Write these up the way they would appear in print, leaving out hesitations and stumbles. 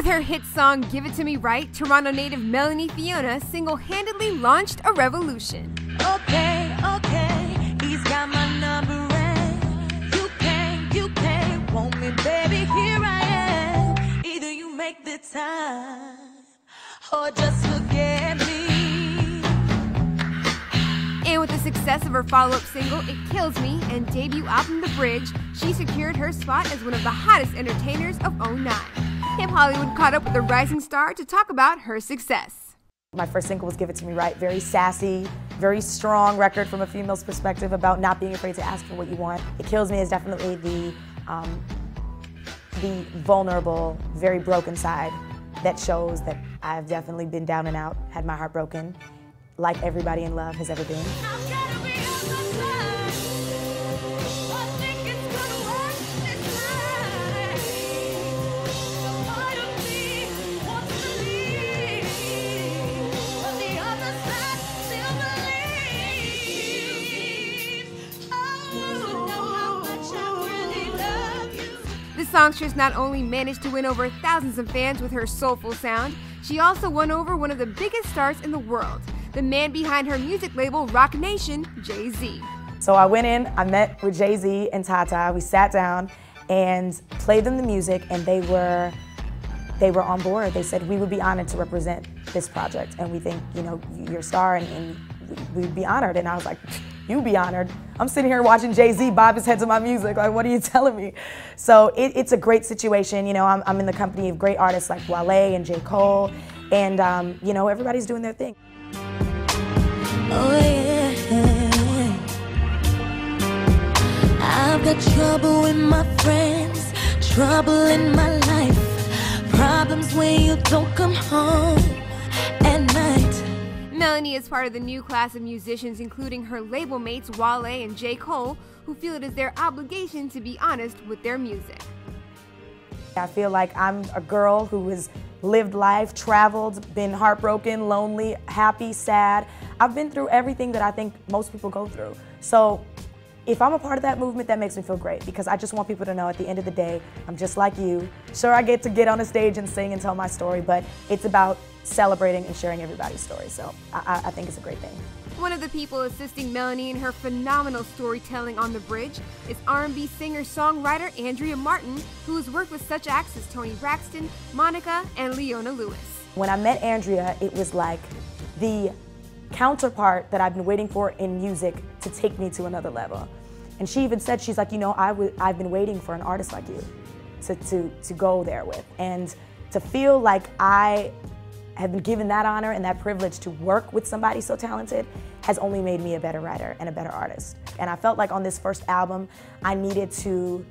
With her hit song Give It To Me Right, Toronto native Melanie Fiona single-handedly launched a revolution. Okay, okay, he's got my number and you can't want me, baby, here I am. Either you make the time or just forget me. And with the success of her follow-up single, It Kills Me, and debut album, The Bridge, she secured her spot as one of the hottest entertainers of '09. HipHollywood caught up with the rising star to talk about her success. My first single was Give It To Me Right, very sassy, very strong record from a female's perspective about not being afraid to ask for what you want. It Kills Me is definitely the vulnerable, very broken side that shows that I've definitely been down and out, had my heart broken, like everybody in love has ever been. The songstress not only managed to win over thousands of fans with her soulful sound, she also won over one of the biggest stars in the world, the man behind her music label Roc Nation, Jay-Z. So I went in, I met with Jay-Z and Tata, we sat down and played them the music, and they were on board. They said, we would be honored to represent this project, and we think, you know, you're a star, and we'd be honored. And I was like, you be honored. I'm sitting here watching Jay-Z bob his head to my music. Like, what are you telling me? So it's a great situation. You know, I'm in the company of great artists like Wale and J. Cole, and you know, everybody's doing their thing. Oh yeah, I've got trouble with my friends, trouble in my life, problems when you don't come home at night. Melanie is part of the new class of musicians, including her label mates Wale and J. Cole, who feel it is their obligation to be honest with their music. I feel like I'm a girl who has lived life, traveled, been heartbroken, lonely, happy, sad. I've been through everything that I think most people go through. So if I'm a part of that movement, that makes me feel great, because I just want people to know at the end of the day, I'm just like you. Sure, I get to get on a stage and sing and tell my story, but it's about celebrating and sharing everybody's story. So I think it's a great thing. One of the people assisting Melanie in her phenomenal storytelling on The Bridge is R&B singer-songwriter Andrea Martin, who has worked with such acts as Toni Braxton, Monica, and Leona Lewis. When I met Andrea, it was like the counterpart that I've been waiting for in music to take me to another level. And she even said, she's like, you know, I've been waiting for an artist like you to go there with. And to feel like I have been given that honor and that privilege to work with somebody so talented has only made me a better writer and a better artist. And I felt like on this first album, I needed to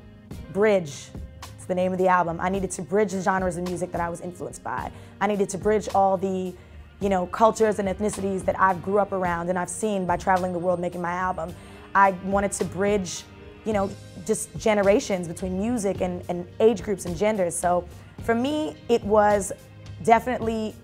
bridge, it's the name of the album, I needed to bridge the genres of music that I was influenced by. I needed to bridge all the, you know, cultures and ethnicities that I grew up around and I've seen by traveling the world making my album. I wanted to bridge, you know, just generations between music and age groups and genders. So for me, it was definitely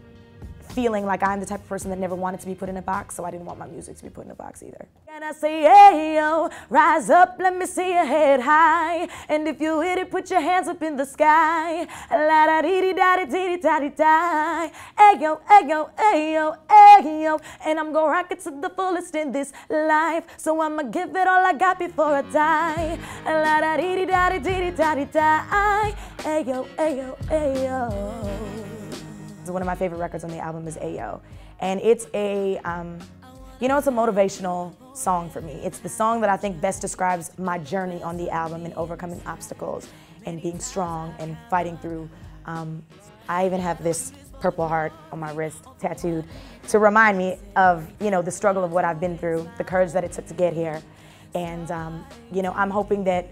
feeling like I'm the type of person that never wanted to be put in a box, so I didn't want my music to be put in a box either. And I say, hey yo, rise up, let me see your head high. And if you hit it, put your hands up in the sky. La da dee dee da dee dee da dee da. Hey yo, hey yo, hey yo, hey yo. And I'm gonna rock it to the fullest in this life. So I'ma give it all I got before I die. La da dee dee da dee dee da dee da. Hey yo, hey yo, hey yo. One of my favorite records on the album is Ayo. And it's a, you know, it's a motivational song for me. It's the song that I think best describes my journey on the album and overcoming obstacles and being strong and fighting through. I even have this purple heart on my wrist tattooed to remind me of, you know, the struggle of what I've been through, the courage that it took to get here. And, you know, I'm hoping that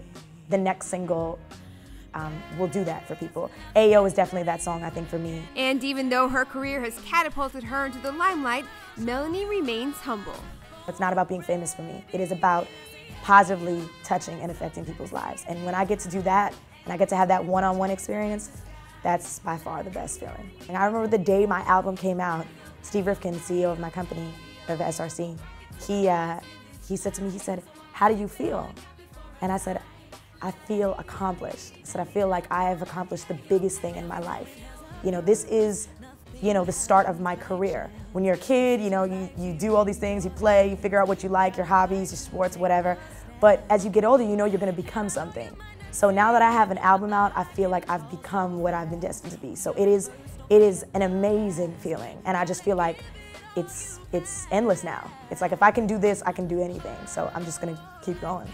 the next single will do that for people. Ayo is definitely that song, I think, for me. And even though her career has catapulted her into the limelight, Melanie remains humble. It's not about being famous for me. It is about positively touching and affecting people's lives. And when I get to do that, and I get to have that one-on-one experience, that's by far the best feeling. And I remember the day my album came out, Steve Rifkin, CEO of my company, of SRC, he said to me, he said, how do you feel? And I said, I feel accomplished. I said, I feel like I have accomplished the biggest thing in my life. You know, this is, you know, the start of my career. When you're a kid, you know, you do all these things, you play, you figure out what you like, your hobbies, your sports, whatever. But as you get older, you know you're gonna become something. So now that I have an album out, I feel like I've become what I've been destined to be. So it is an amazing feeling. And I just feel like it's endless now. It's like if I can do this, I can do anything. So I'm just gonna keep going.